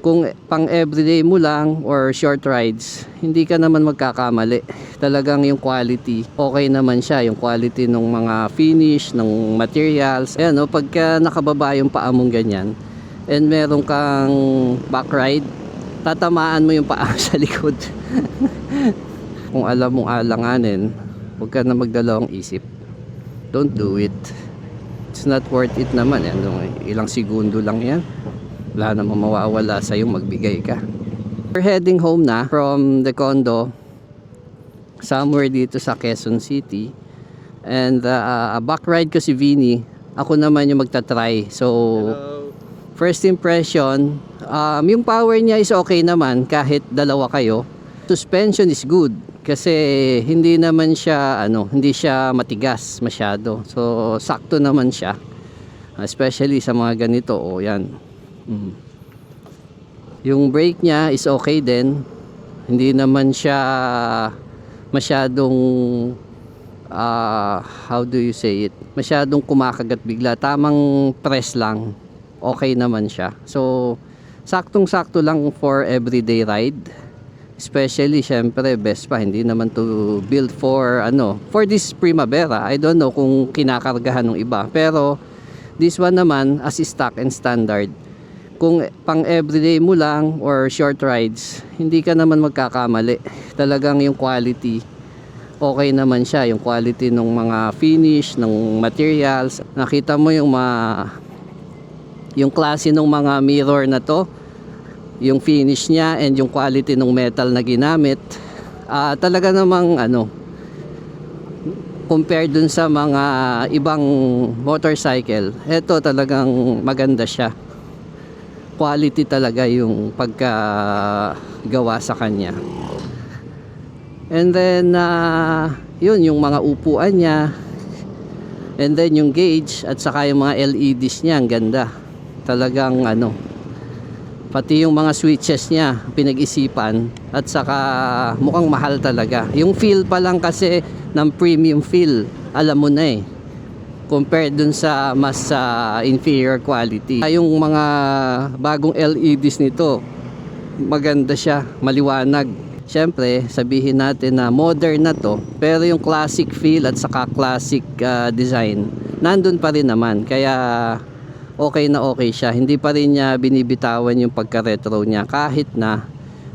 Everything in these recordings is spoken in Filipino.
Kung pang everyday mo lang or short rides, hindi ka naman magkakamali. Talagang yung quality, okay naman siya. Yung quality ng mga finish, ng materials. Ayan, no, pagka nakababa yung paa mong ganyan, and meron kang back ride, tatamaan mo yung paa sa likod. Kung alam mong alanganin, huwag ka na magdalawang isip. Don't do it. It's not worth it naman. Ano, ilang segundo lang yan. Wala namang mawawala sa yung magbigay ka. We're heading home na from the condo somewhere dito sa Quezon City. And back ride ko si Vinny. Ako naman yung magta-try. So, hello. First impression, yung power niya is okay naman kahit dalawa kayo. Suspension is good kasi hindi naman siya hindi siya matigas masyado. So, sakto naman siya. Especially sa mga ganito, yan. Yung brake niya is okay din. Hindi naman siya masyadong how do you say it? Masyadong kumakagat bigla. Tamang press lang. Okay naman siya. So, saktong-sakto lang for everyday ride. Especially, syempre, Vespa, hindi naman to build for for this Primavera. I don't know kung kinakargahan ng iba. Pero, this one naman, as stock and standard, kung pang everyday mo lang or short rides, hindi ka naman magkakamali. Talagang yung quality, okay naman siya. Yung quality ng mga finish, ng materials. Nakita mo yung klase ng mga mirror na to, yung finish niya and yung quality ng metal na ginamit. Talaga namang compared dun sa mga ibang motorcycle, eto talagang maganda siya. Quality talaga yung pagkagawa sa kanya. And then yun yung mga upuan niya, and then yung gauge at saka yung mga LEDs niya, ang ganda talagang pati yung mga switches niya pinag-isipan, at saka mukhang mahal talaga. Yung feel pa lang kasi ng premium feel, alam mo na compared dun sa mas inferior quality. Yung mga bagong LEDs nito, maganda siya, maliwanag. Siyempre, sabihin natin na modern na to, pero yung classic feel at saka classic design, nandun pa rin naman. Kaya okay na okay siya. Hindi pa rin niya binibitawan yung pagka-retro niya kahit na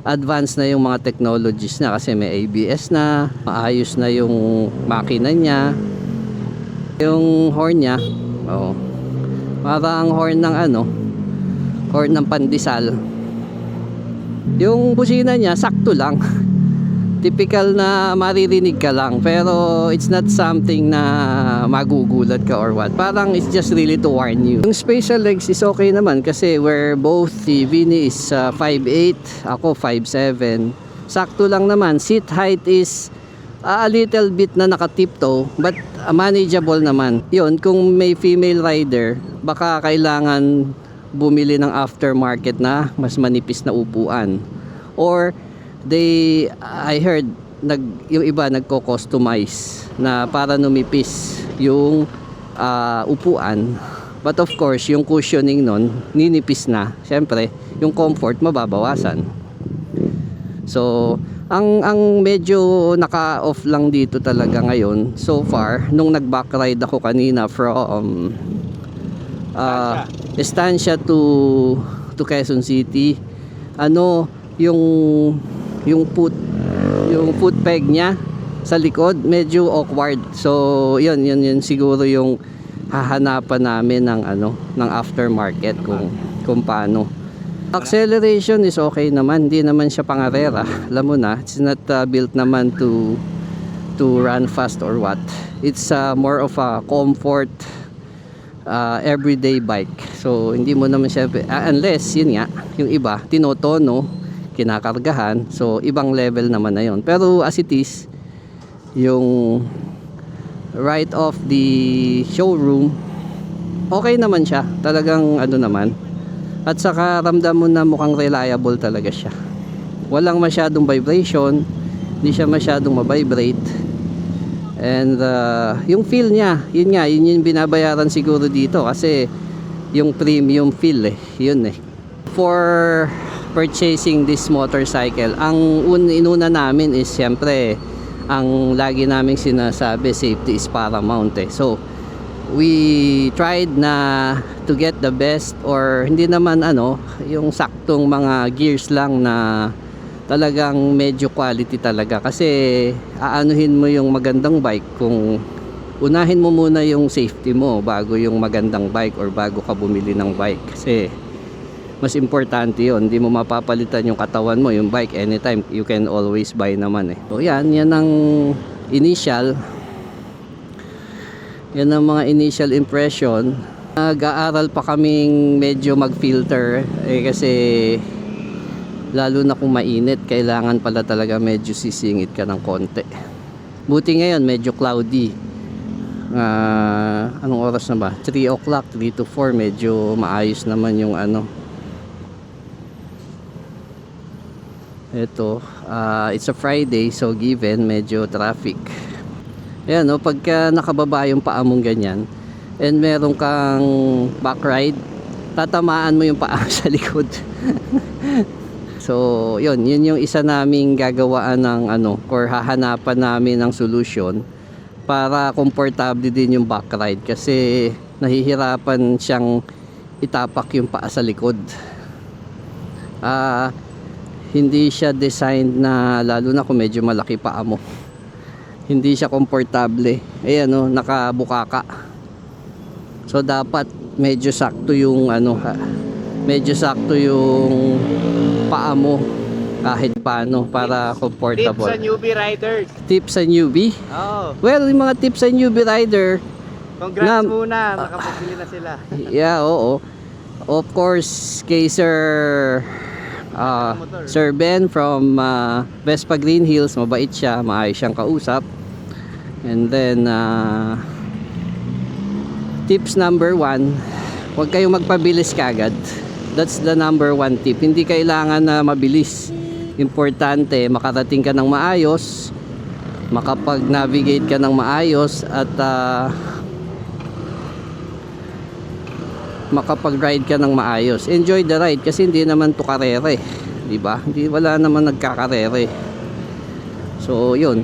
advanced na yung mga technologies na, kasi may ABS na, maayos na yung makina niya. Yung horn niya, parang horn ng horn ng pandesal. Yung busina niya sakto lang. Typical na maririnig ka lang, pero it's not something na magugulat ka or what. Parang it's just really to warn you. Yung spatial legs is okay naman kasi we're both, si Vinny is 5'8", ako 5'7". Sakto lang naman. Seat height is a little bit na naka-tiptoe, but manageable naman. Yun, kung may female rider, baka kailangan bumili ng aftermarket na mas manipis na upuan. Or I heard yung iba nagko-customize na para numipis yung upuan. But of course, yung cushioning nun ninipis na. Siyempre, yung comfort mababawasan. So, ang medyo naka-off lang dito talaga ngayon so far, nung nag-back ride ako kanina from Estancia to Quezon City, yung foot peg niya sa likod medyo awkward. So yun siguro yung hahanapan namin ng aftermarket kung paano. Acceleration is okay naman, hindi naman siya pangarera. Alam mo na, it's not built naman to run fast or what. It's more of a comfort everyday bike. So hindi mo naman siya unless yun nga, yung iba tinotono, kinakargahan, so ibang level naman na yun. Pero as it is, yung right off the showroom, okay naman siya, talagang naman. At saka ramdam mo na mukhang reliable talaga siya. Walang masyadong vibration, hindi siya masyadong mabibrate. And yung feel niya, yun yung binabayaran siguro dito kasi yung premium feel yun. For purchasing this motorcycle, ang inuna namin is siyempre, ang lagi naming sinasabi, safety is paramount eh. So we tried na to get the best, or hindi naman yung saktong mga gears lang na talagang medyo quality talaga, kasi aanuhin mo yung magandang bike kung unahin mo muna yung safety mo bago yung magandang bike or bago ka bumili ng bike, kasi mas importante yun. Hindi mo mapapalitan yung katawan mo, yung bike anytime, you can always buy naman eh. So yan ang initial, yan ang mga initial impression. Nag-aaral pa kaming medyo mag-filter eh, kasi lalo na kung mainit, kailangan pala talaga medyo sisingit ka ng konti. Buti ngayon medyo cloudy. Anong oras na ba? 3 o'clock, 3 to 4, medyo maayos naman yung ito. It's a Friday, so given medyo traffic. Ayan pagka nakababa yung paa mong ganyan and meron kang back ride, tatamaan mo yung paa sa likod. So yun yung isa naming gagawaan ng or hahanapan namin ng solution para komportable din yung back ride, kasi nahihirapan siyang itapak yung paa sa likod. Hindi siya designed na, lalo na kung medyo malaki paa mo, hindi siya komportable. Ayan nakabukaka. So dapat medyo sakto yung medyo sakto yung paa mo kahit paano para comfortable. Tips sa newbie riders. Tips sa newbie? Oh. Well, yung mga tips sa newbie rider, Congrats muna, nakapagpili na sila. yeah, oo. Of course, kay Sir Ben from Vespa Green Hills, mabait siya, maayos siyang kausap. And then tips number 1, huwag kayong magpabilis kagad. That's the number 1 tip. Hindi kailangan na mabilis. Importante makarating ka ng maayos, makapag-navigate ka ng maayos, at makapag-ride ka ng maayos. Enjoy the ride, kasi hindi naman to karere, di ba? Wala naman nagkakarere. So yun.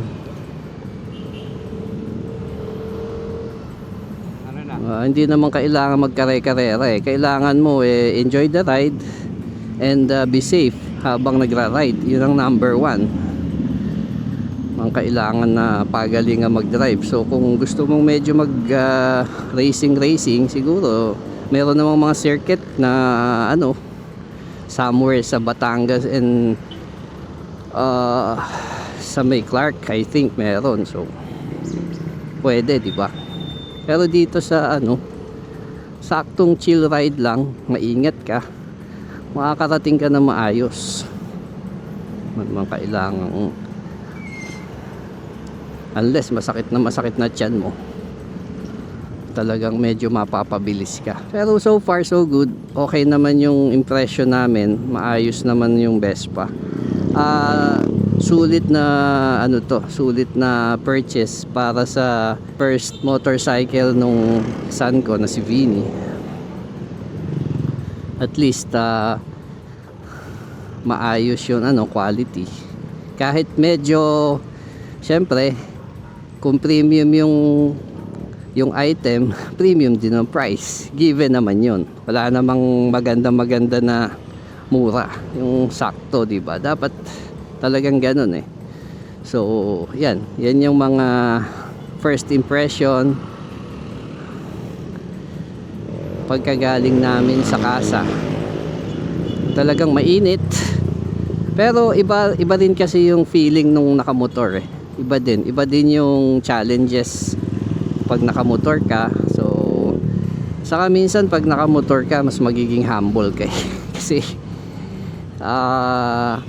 Hindi naman kailangan magkare-karere. Kailangan mo enjoy the ride and be safe habang nagra-ride. Yun ang number 1. Ang kailangan na pagalingan mag-drive. So kung gusto mong medyo mag racing, siguro meron namang mga circuit na somewhere sa Batangas and sa May Clark, I think meron. So pwede, di ba? Pero dito sa saktong chill ride lang, maingat ka, makakarating ka na maayos. Naman kailangan, unless masakit na tiyan mo, talagang medyo mapapabilis ka. Pero so far so good, okay naman yung impression namin, maayos naman yung Vespa. Sulit na sulit na purchase para sa first motorcycle nung son ko na si Vinny. At least maayos yung quality. Kahit medyo, syempre, kung premium yung item, premium din ang price. Given naman yun. Wala namang maganda na mura. Yung sakto, diba? Dapat talagang ganun eh. So yan yung mga first impression pagkagaling namin sa casa. Talagang mainit, pero iba din kasi yung feeling nung nakamotor eh. Iba din yung challenges pag nakamotor ka. So saka minsan pag nakamotor ka, mas magiging humble ka kasi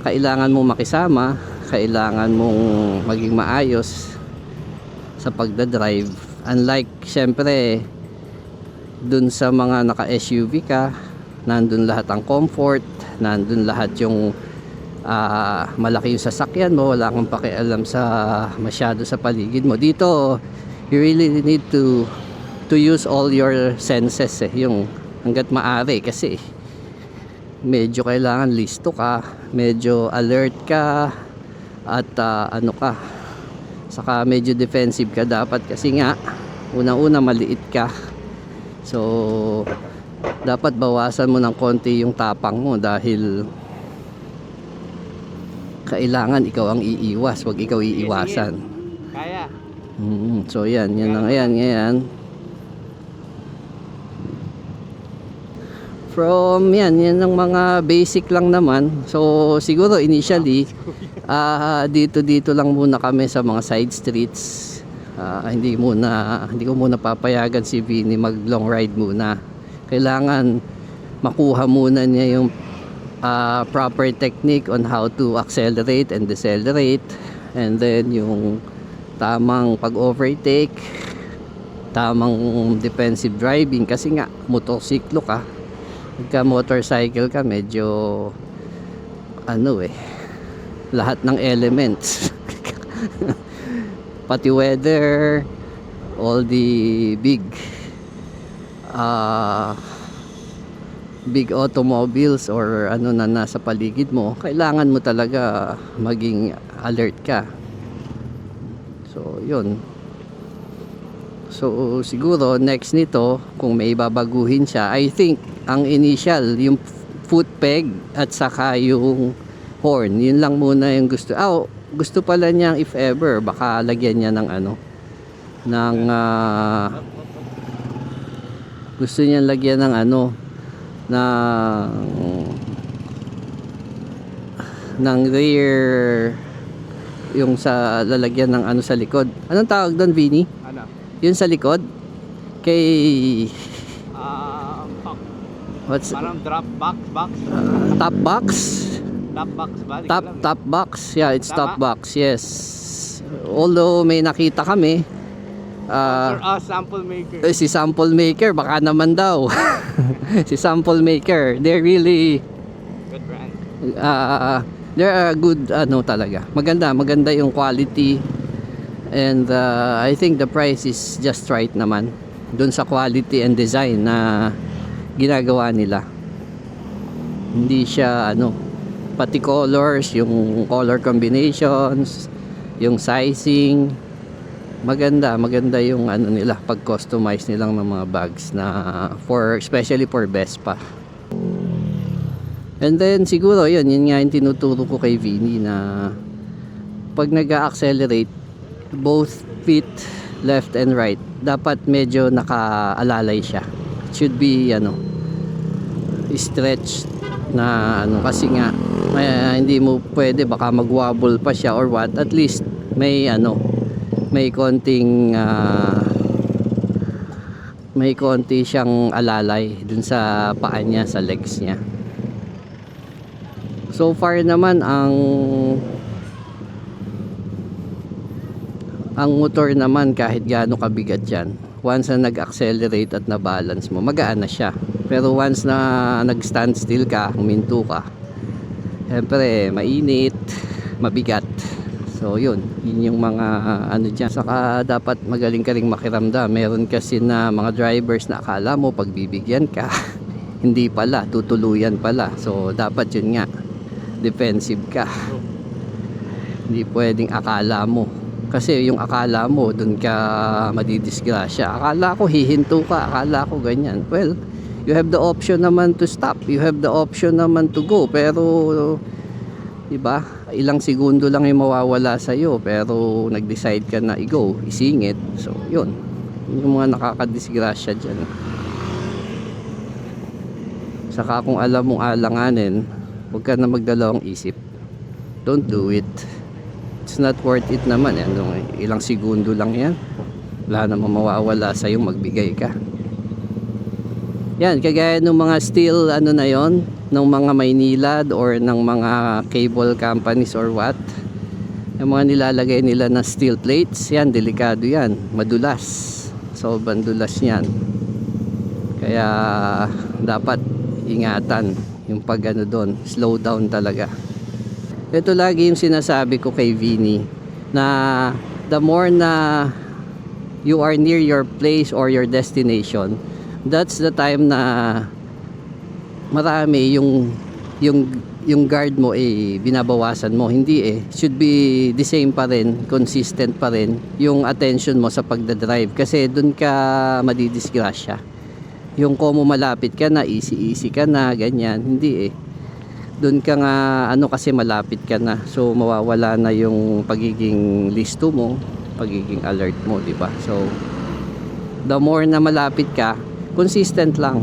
kailangan mong makisama, kailangan mong maging maayos sa pagdadrive. Unlike syempre dun sa mga naka SUV ka, nandun lahat ang comfort, nandun lahat yung malaki yung sasakyan mo, wala kang pakialam sa masyado sa paligid mo. Dito you really need to use all your senses yung hanggat maaari, kasi medyo kailangan listo ka, medyo alert ka, at ano ka, saka medyo defensive ka dapat kasi nga unang-una maliit ka. So dapat bawasan mo ng konti yung tapang mo dahil kailangan ikaw ang iiwas, wag ikaw iiwasan. Kaya. So yan ang yan. From yan ang mga basic lang naman. So siguro initially dito lang muna kami sa mga side streets. Hindi ko muna papayagan si Vinny mag long ride muna. Kailangan makuha muna niya yung proper technique on how to accelerate and decelerate, and then yung tamang pag-overtake, tamang defensive driving kasi nga motorsiklo ka. Pagka motorcycle ka medyo lahat ng elements pati weather, all the big automobiles or ano na nasa paligid mo, kailangan mo talaga maging alert ka. So yun. So siguro next nito kung may babaguhin siya, I think ang initial yung foot peg at saka yung horn, yun lang muna yung gusto. Gusto pala niyang if ever baka lagyan niya ng gusto niya lagyan ng ng rear, yung sa lalagyan ng sa likod. Anong tawag doon, Vinny? Ano? Yun sa likod kay what's Parang drop box. top box? Top box ba? Di ko alam. Top box. Yeah, it's Tama? top box. Yes. Although may nakita kami Sample maker. si sample maker baka naman daw. Si sample maker, they're really Good brand. they're a good talaga. Maganda yung quality, and I think the price is just right naman dun sa quality and design na ginagawa nila. Hindi siya pati colors, yung color combinations, yung sizing, maganda yung nila pag customize nilang ng mga bags na especially for Vespa. And then siguro yun nga yung tinuturo ko kay Vinny na pag nag-accelerate both feet left and right dapat medyo nakaalalay siya. It should be stretched na kasi nga hindi mo pwede baka magwobble pa siya or what. At least may konting may konti siyang alalay dun sa paa niya, sa legs niya. So far naman ang motor naman kahit gaano kabigat yan, once na nag-accelerate at na-balance mo, magaan na siya. Pero once na nag-stand still ka, huminto ka, siyempre mainit, mabigat. So yun yung mga dyan. Saka dapat magaling ka ring makiramdam. Meron kasi na mga drivers na akala mo pagbibigyan ka hindi pala, tutuluyan pala. So dapat yun nga, defensive ka. Hindi pwedeng akala mo, kasi yung akala mo dun ka madidisgrasya. Akala ko hihinto ka, akala ko ganyan. Well, you have the option naman to stop, you have the option naman to go, pero diba, ilang segundo lang yung mawawala sa'yo, pero nag-decide ka na i-go, isingit. So yun yung mga nakakadisgrasya dyan. Saka kung alam mong alanganin, huwag ka na magdalawang isip, don't do it. It's not worth it naman. Ilang segundo lang yan, wala namang mawawala sa'yo, magbigay ka. Yan, kagaya ng mga steel na yon, ng mga Maynilad or ng mga cable companies or what, yung mga nilalagay nila na steel plates, yan, delikado yan, madulas, sobrang dulas yan. Kaya dapat ingatan yung pag doon, slow down talaga. Ito lagi yung sinasabi ko kay Vinny, na the more na you are near your place or your destination, that's the time na marami yung yung guard mo binabawasan mo. Hindi should be the same pa rin, consistent pa rin yung attention mo sa pagdadrive kasi dun ka madidisgrasya. Yung komo malapit ka na, easy ka na, ganyan. Hindi dun ka nga kasi malapit ka na, so mawawala na yung pagiging listo mo, pagiging alert mo, di ba? So the more na malapit ka, consistent lang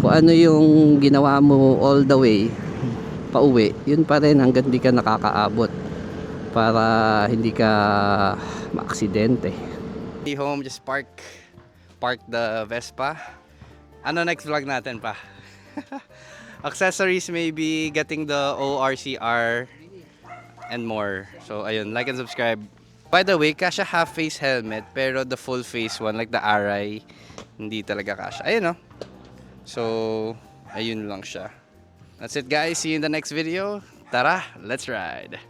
kung ano yung ginawa mo all the way pauwi, yun pa rin hanggang di ka nakakaabot para hindi ka maaksidente. Home, just park the Vespa. Ano next vlog natin pa? Accessories, maybe getting the ORCR and more. So ayun, like and subscribe. By the way, kasha half face helmet pero the full face one like the Arai hindi talaga kasha. Ayun So ayun lang siya. That's it guys, see you in the next video. Tara, let's ride.